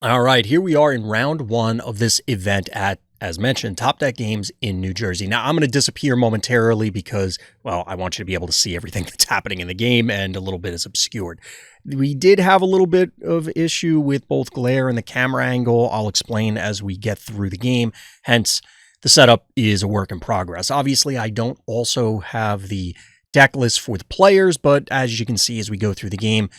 All right, here we are in round one of this event at, as mentioned, Top Deck Games in New Jersey. Now, I'm going to disappear momentarily because, well, I want you to be able to see everything that's happening in the game, and a little bit is obscured. We did have a little bit of issue with both glare and the camera angle. I'll explain as we get through the game. Hence, the setup is a work in progress. Obviously, I don't also have the deck list for the players, but as you can see as we go through the game,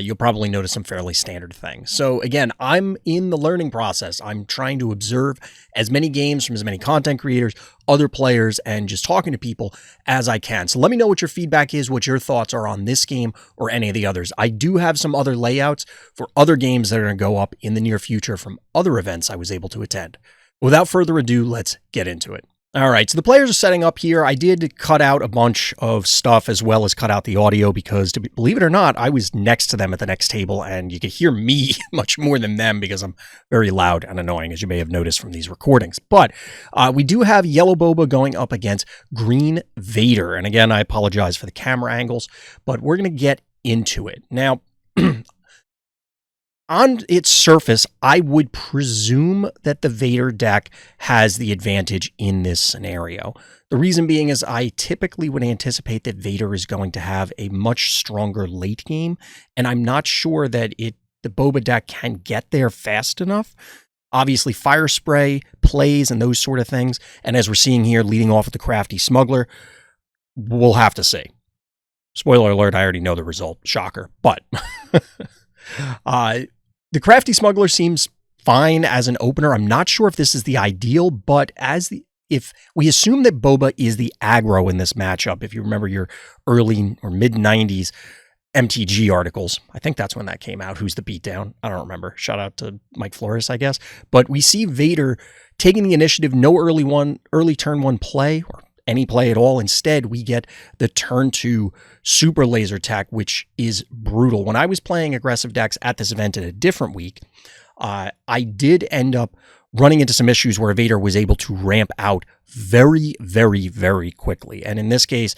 you'll probably notice some fairly standard things. So again, I'm in the learning process. I'm trying to observe as many games from as many content creators, other players, and just talking to people as I can. So let me know what your feedback is, what your thoughts are on this game or any of the others. I do have some other layouts for other games that are going to go up in the near future from other events I was able to attend. Without further ado, let's get into it. All right, so the players are setting up here. I did cut out a bunch of stuff as well as cut out the audio because, believe it or not, I was next to them at the next table, and you could hear me much more than them because I'm very loud and annoying, as you may have noticed from these recordings. But we do have Yellow Boba going up against Green Vader. And again, I apologize for the camera angles, but we're going to get into it. Now, on its surface, I would presume that the Vader deck has the advantage in this scenario. The reason being is I typically would anticipate that Vader is going to have a much stronger late game, and I'm not sure that the Boba deck can get there fast enough. Obviously, Fire Spray plays and those sort of things, and as we're seeing here, leading off with the Crafty Smuggler, we'll have to see. Spoiler alert, I already know the result. Shocker. But the Crafty Smuggler seems fine as an opener. I'm not sure if this is the ideal, but if we assume that Boba is the aggro in this matchup, if you remember your early or mid-90s MTG articles, I think that's when that came out. Who's the beatdown? I don't remember. Shout out to Mike Flores, I guess. But we see Vader taking the initiative, no early turn one play, or any play at all. Instead, we get the turn two super laser tech, which is brutal. When I was playing aggressive decks at this event in a different week, I did end up running into some issues where Vader was able to ramp out very, very, very quickly. And in this case,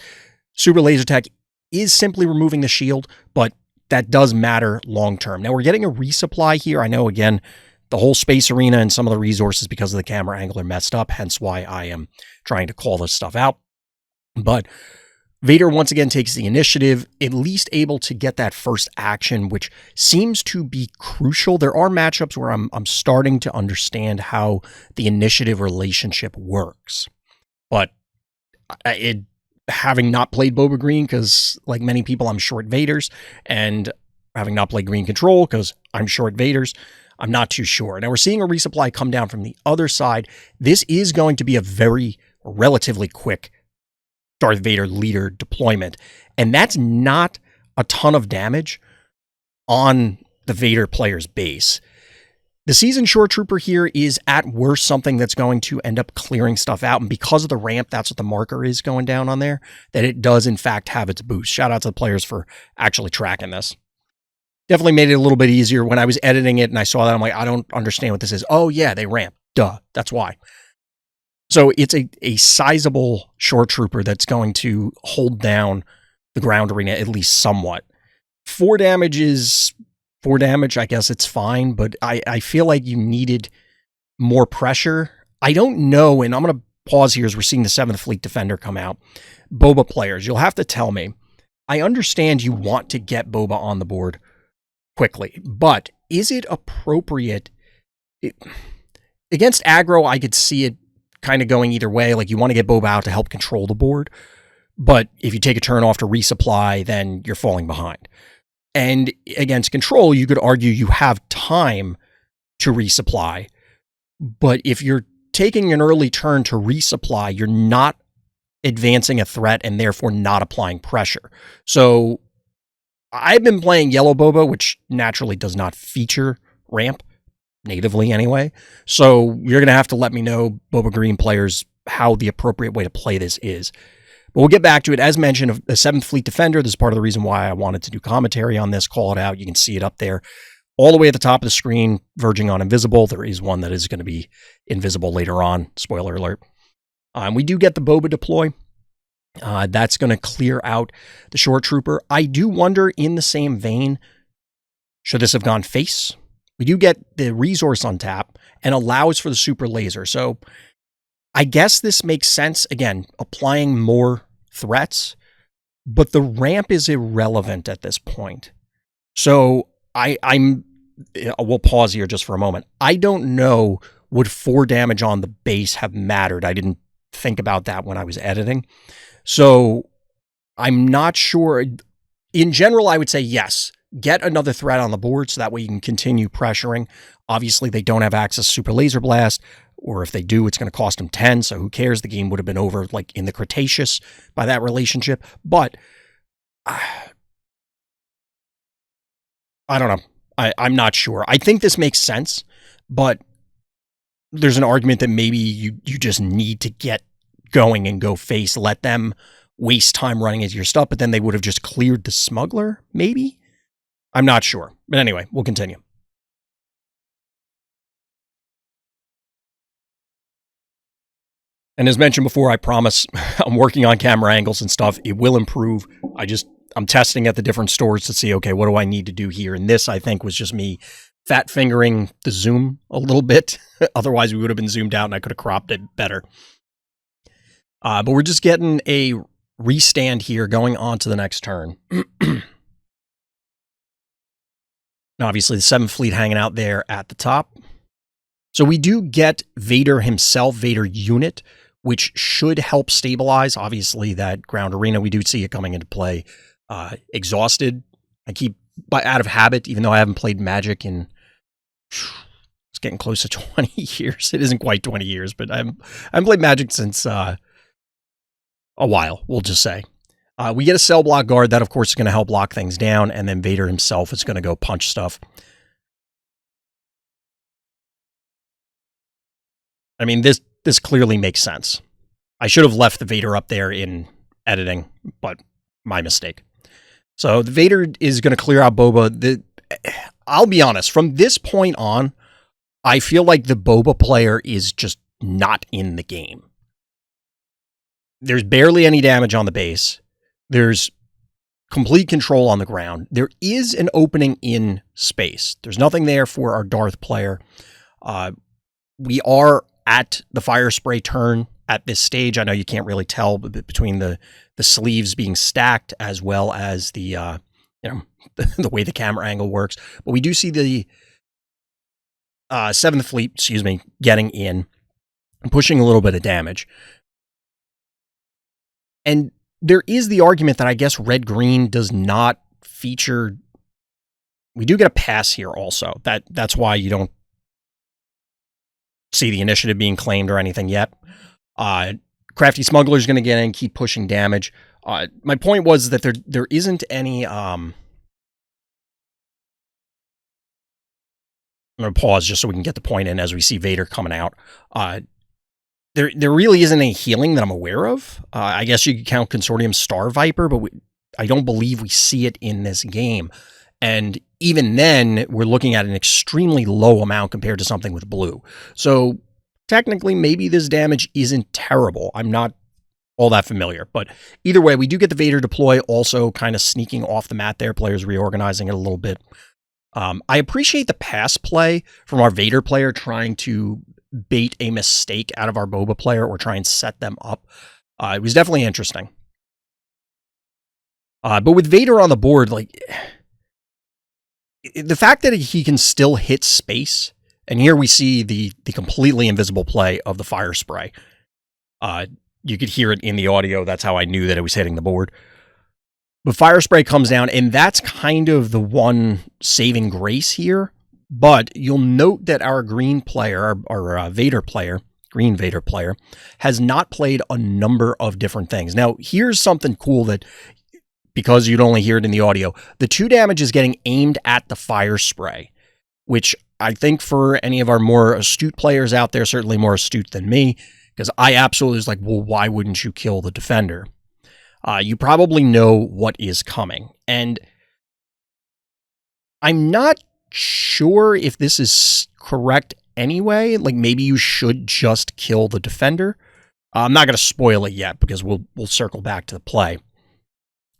super laser tech is simply removing the shield, but that does matter long term. Now we're getting a resupply here. I know, again, the whole space arena and some of the resources because of the camera angle are messed up, hence why I am trying to call this stuff out. But Vader once again takes the initiative, at least able to get that first action, which seems to be crucial. There are matchups where I'm starting to understand how the initiative relationship works. But having not played Boba Green, because like many people, I'm short Vaders, and having not played Green Control, because I'm short Vaders, I'm not too sure. Now we're seeing a resupply come down from the other side. This is going to be a relatively quick Darth Vader leader deployment. And that's not a ton of damage on the Vader player's base. The Seasoned Shore Trooper here is at worst something that's going to end up clearing stuff out. And because of the ramp, that's what the marker is going down on there, that it does in fact have its boost. Shout out to the players for actually tracking this. Definitely made it a little bit easier. When I was editing it and I saw that, I'm like, I don't understand what this is. Oh yeah, they ramp. Duh, that's why. So it's a sizable shore trooper that's going to hold down the ground arena at least somewhat. 4 damage is 4 damage. I guess it's fine, but I feel like you needed more pressure. I don't know, and I'm going to pause here as we're seeing the 7th Fleet Defender come out. Boba players, you'll have to tell me. I understand you want to get Boba on the board quickly, but is it appropriate? Against aggro, I could see it kind of going either way. Like, you want to get Boba out to help control the board, but if you take a turn off to resupply, then you're falling behind. And against control, you could argue you have time to resupply, but if you're taking an early turn to resupply, you're not advancing a threat and therefore not applying pressure. So I've been playing Yellow Boba, which naturally does not feature ramp, natively anyway. So you're going to have to let me know, Boba Green players, how the appropriate way to play this is. But we'll get back to it. As mentioned, the 7th Fleet Defender, this is part of the reason why I wanted to do commentary on this, call it out. You can see it up there all the way at the top of the screen, verging on invisible. There is one that is going to be invisible later on. Spoiler alert. We do get the Boba deploy. That's going to clear out the shore trooper. I do wonder, in the same vein, should this have gone face We do get the resource on tap and allows for the super laser. So I guess this makes sense. Again, applying more threats, but the ramp is irrelevant at this point. So we'll pause here just for a moment. I don't know, would 4 damage on the base have mattered? I didn't think about that when I was editing. So I'm not sure. In general, I would say yes. Get another threat on the board so that way you can continue pressuring. Obviously, they don't have access to Super Laser Blast, or if they do, it's going to cost them 10, so who cares? The game would have been over like in the Cretaceous by that relationship. But I don't know. I'm not sure. I think this makes sense, but there's an argument that maybe you just need to get going and go face. Let them waste time running into your stuff, but then they would have just cleared the smuggler, maybe? I'm not sure. But anyway, we'll continue. And as mentioned before, I promise I'm working on camera angles and stuff. It will improve. I'm testing at the different stores to see, okay, what do I need to do here? And this, I think, was just me fat fingering the zoom a little bit. Otherwise, we would have been zoomed out and I could have cropped it better. But we're just getting a restand here going on to the next turn. Now, obviously, the 7th Fleet hanging out there at the top. So we do get Vader himself, Vader unit, which should help stabilize. Obviously, that ground arena, we do see it coming into play. Exhausted. I keep, out of habit, even though I haven't played Magic in, it's getting close to 20 years. It isn't quite 20 years, but I haven't played Magic since a while, we'll just say. We get a cell block guard. That, of course, is going to help lock things down, and then Vader himself is going to go punch stuff. I mean, this clearly makes sense. I should have left the Vader up there in editing, but my mistake. So the Vader is going to clear out Boba. I'll be honest, from this point on, I feel like the Boba player is just not in the game. There's barely any damage on the base. There's complete control on the ground. There is an opening in space. There's nothing there for our Darth player. We are at the fire spray turn at this stage. I know you can't really tell between the sleeves being stacked as well as the the way the camera angle works. But we do see the 7th Fleet, getting in and pushing a little bit of damage. And there is the argument that I guess red-green does not feature. We do get a pass here also. That's why you don't see the initiative being claimed or anything yet. Crafty Smuggler's going to get in, keep pushing damage. My point was that there isn't any. I'm going to pause just so we can get the point in as we see Vader coming out. There really isn't any healing that I'm aware of. I guess you could count Consortium Star Viper, but I don't believe we see it in this game. And even then, we're looking at an extremely low amount compared to something with blue. So technically, maybe this damage isn't terrible. I'm not all that familiar. But either way, we do get the Vader deploy also kind of sneaking off the mat there. Players reorganizing it a little bit. I appreciate the pass play from our Vader player trying to bait a mistake out of our Boba player or try and set them up. It was definitely interesting. But with Vader on the board, like, the fact that he can still hit space, and here we see the completely invisible play of the fire spray. You could hear it in the audio. That's how I knew that it was hitting the board. But fire spray comes down, and that's kind of the one saving grace here. But you'll note that our green player, our Vader player, green Vader player, has not played a number of different things. Now, here's something cool that, because you'd only hear it in the audio, the 2 damage is getting aimed at the fire spray, which I think for any of our more astute players out there, certainly more astute than me, because I absolutely was like, well, why wouldn't you kill the defender? You probably know what is coming. And I'm not sure if this is correct anyway. Like, maybe you should just kill the defender. I'm not going to spoil it yet because we'll circle back to the play.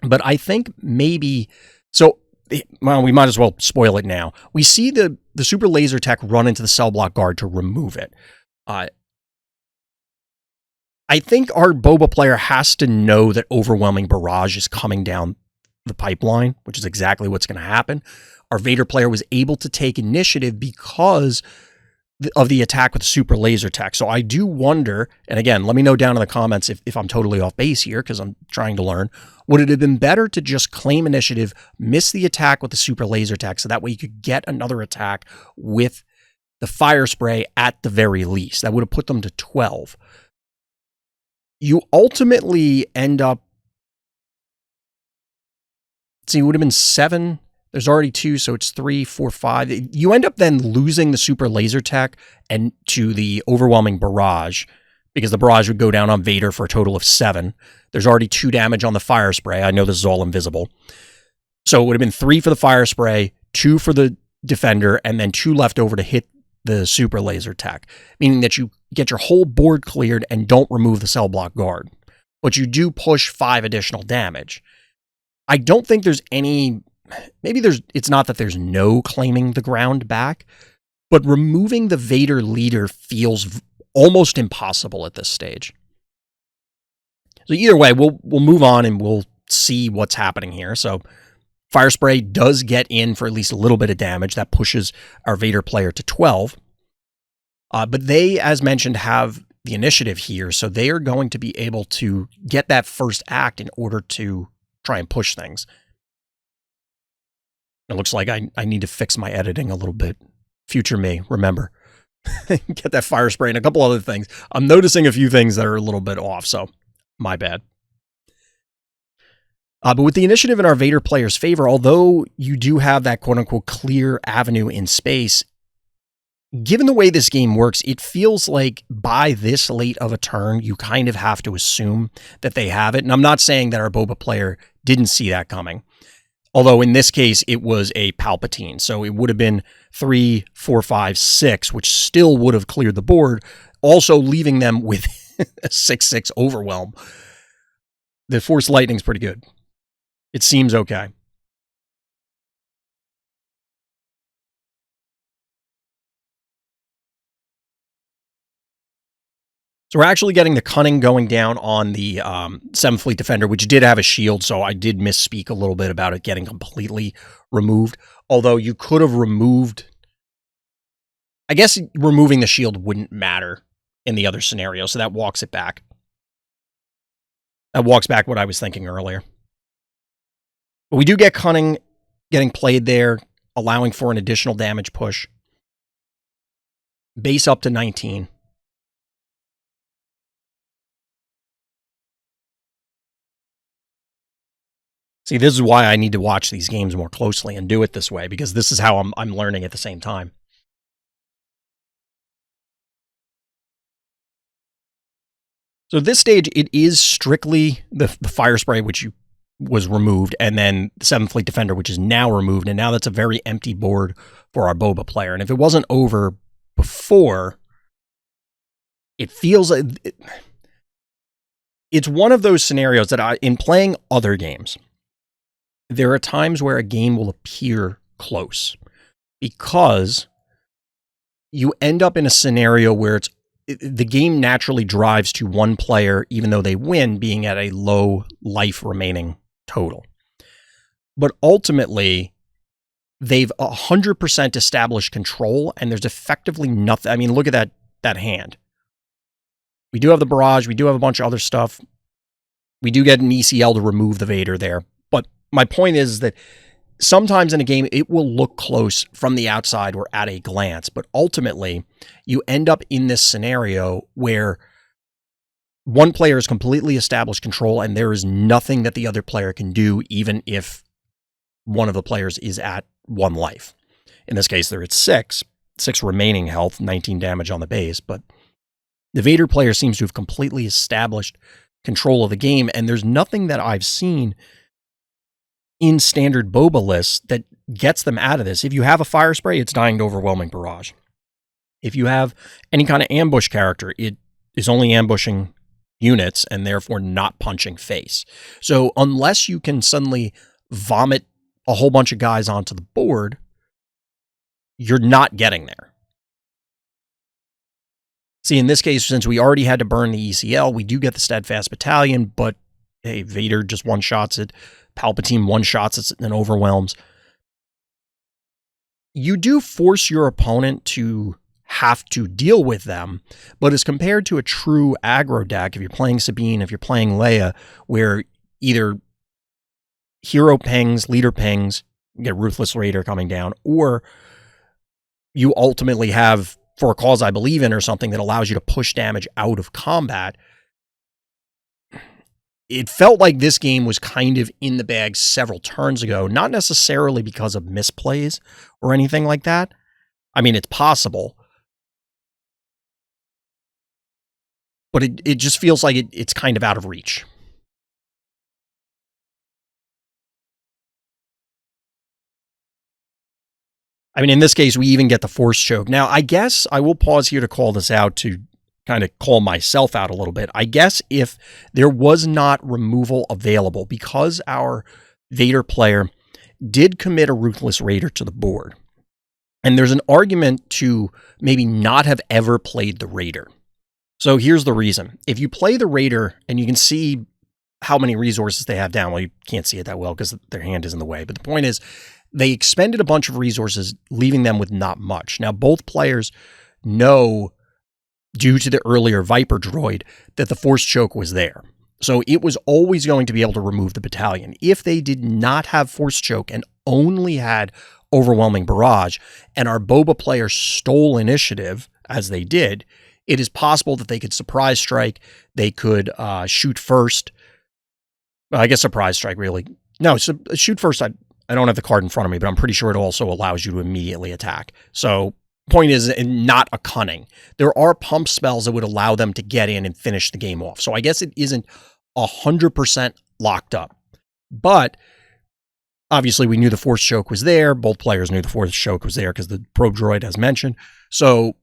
But I think maybe, so well, we might as well spoil it now. We see the super laser tech run into the cell block guard to remove it. I think our Boba player has to know that overwhelming barrage is coming down the pipeline, which is exactly what's going to happen. Our Vader player was able to take initiative because of the attack with the super laser tech. So I do wonder, and again, let me know down in the comments if I'm totally off base here, because I'm trying to learn. Would it have been better to just claim initiative, miss the attack with the super laser tech, so that way you could get another attack with the fire spray at the very least? That would have put them to 12. You ultimately end up, see, it would have been 7. There's already 2, so it's 3, 4, 5. You end up then losing the super laser tech and to the overwhelming barrage, because the barrage would go down on Vader for a total of 7. There's already 2 damage on the fire spray. I know this is all invisible. So it would have been 3 for the fire spray, 2 for the defender, and then 2 left over to hit the super laser tech, meaning that you get your whole board cleared and don't remove the cell block guard, but you do push 5 additional damage. I don't think there's any, maybe it's not that there's no claiming the ground back, but removing the Vader leader feels almost impossible at this stage. So either way, we'll move on and we'll see what's happening here. So fire spray does get in for at least a little bit of damage. That pushes our Vader player to 12. But they, as mentioned, have the initiative here, so they are going to be able to get that first act in order to try and push things. It looks like I need to fix my editing a little bit. Future me, remember. Get that fire spray and a couple other things. I'm noticing a few things that are a little bit off, so my bad. But with the initiative in our Vader player's favor, although you do have that quote-unquote clear avenue in space, given the way this game works, it feels like by this late of a turn, you kind of have to assume that they have it. And I'm not saying that our Boba player didn't see that coming. Although in this case, it was a Palpatine. So it would have been 3, 4, 5, 6, which still would have cleared the board, also leaving them with a 6/6 overwhelm. The Force Lightning's pretty good. It seems okay. So we're actually getting the cunning going down on the 7th Fleet Defender, which did have a shield, so I did misspeak a little bit about it getting completely removed. Although you could have removed, I guess removing the shield wouldn't matter in the other scenario, so that walks it back. That walks back what I was thinking earlier. But we do get cunning getting played there, allowing for an additional damage push. Base up to 19. See, this is why I need to watch these games more closely and do it this way, because this is how I'm learning at the same time. So at this stage, it is strictly the fire spray, which was removed, and then the 7th Fleet Defender, which is now removed, and now that's a very empty board for our Boba player. And if it wasn't over before, it feels like it's one of those scenarios that in playing other games, there are times where a game will appear close because you end up in a scenario where the game naturally drives to one player, even though they win, being at a low life remaining total. But ultimately, they've 100% established control, and there's effectively nothing. I mean, look at that hand. We do have the barrage. We do have a bunch of other stuff. We do get an ECL to remove the Vader there. But my point is that sometimes in a game, it will look close from the outside or at a glance, but ultimately you end up in this scenario where one player has completely established control and there is nothing that the other player can do, even if one of the players is at 1 life. In this case, there it's 6 remaining health, 19 damage on the base, but the Vader player seems to have completely established control of the game, and there's nothing that I've seen in standard Boba lists that gets them out of this. If you have a fire spray, it's dying to overwhelming barrage. If you have any kind of ambush character, it is only ambushing units and therefore not punching face. So unless you can suddenly vomit a whole bunch of guys onto the board, you're not getting there. See, in this case, since we already had to burn the ECL, we do get the Steadfast Battalion, but hey, Vader just one-shots it. Palpatine one-shots it and overwhelms. You do force your opponent to have to deal with them, but as compared to a true aggro deck, if you're playing Sabine, if you're playing Leia, where either hero pings, leader pings, you get Ruthless Raider coming down, or you ultimately have For a Cause I Believe In or something that allows you to push damage out of combat, it felt like this game was kind of in the bag several turns ago, not necessarily because of misplays or anything like that. I mean, it's possible, but it just feels like it's kind of out of reach. I mean, in this case, we even get the Force Choke. Now, I guess I will pause here to call this out to kind of call myself out a little bit. I guess if there was not removal available because our Vader player did commit a Ruthless Raider to the board, and there's an argument to maybe not have ever played the Raider. So here's the reason. If you play the Raider and you can see how many resources they have down, well, you can't see it that well because their hand is in the way. But the point is, they expended a bunch of resources, leaving them with not much. Now, both players know, due to the earlier Viper droid, that the Force Choke was there. So it was always going to be able to remove the battalion. If they did not have Force Choke and only had Overwhelming Barrage, and our Boba player stole initiative, as they did, it is possible that they could surprise strike, they could shoot first. Well, I guess surprise strike, really. No, so shoot first, I don't have the card in front of me, but I'm pretty sure it also allows you to immediately attack. So point is, not a cunning. There are pump spells that would allow them to get in and finish the game off. So I guess it isn't 100% locked up. But obviously we knew the Force Choke was there. Both players knew the Force Choke was there because the probe droid, as mentioned. So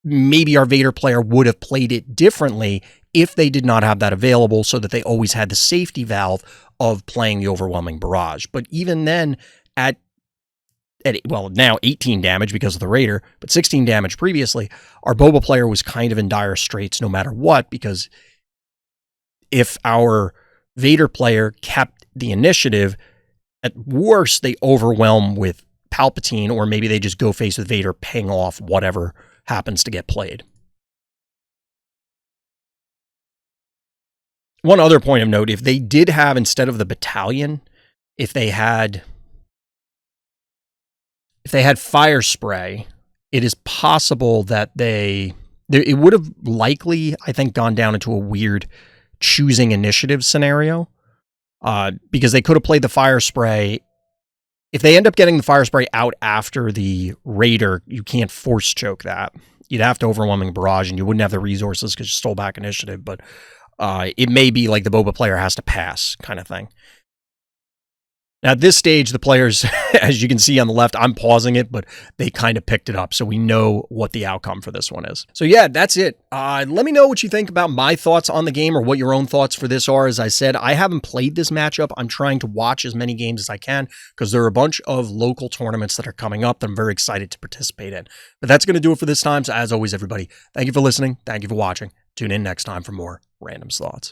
maybe our Vader player would have played it differently if they did not have that available, so that they always had the safety valve of playing the Overwhelming Barrage. But even then, at well, now 18 damage because of the Raider, but 16 damage previously, our Boba player was kind of in dire straits no matter what, because if our Vader player kept the initiative, at worst, they overwhelm with Palpatine, or maybe they just go face with Vader, ping off whatever happens to get played. One other point of note, if they did have, instead of the battalion, if they had fire spray, it is possible that it would have likely, I think, gone down into a weird choosing initiative scenario, because they could have played the fire spray. If they end up getting the fire spray out after the Raider, you can't Force Choke that. You'd have to Overwhelming Barrage, and you wouldn't have the resources because you stole back initiative, but it may be like the Boba player has to pass kind of thing. Now, at this stage, the players, as you can see on the left, I'm pausing it, but they kind of picked it up, so we know what the outcome for this one is. So yeah, that's it. Let me know what you think about my thoughts on the game, or what your own thoughts for this are. As I said, I haven't played this matchup. I'm trying to watch as many games as I can, because there are a bunch of local tournaments that are coming up that I'm very excited to participate in. But that's going to do it for this time. So as always, everybody, thank you for listening. Thank you for watching. Tune in next time for more Random Thoughts.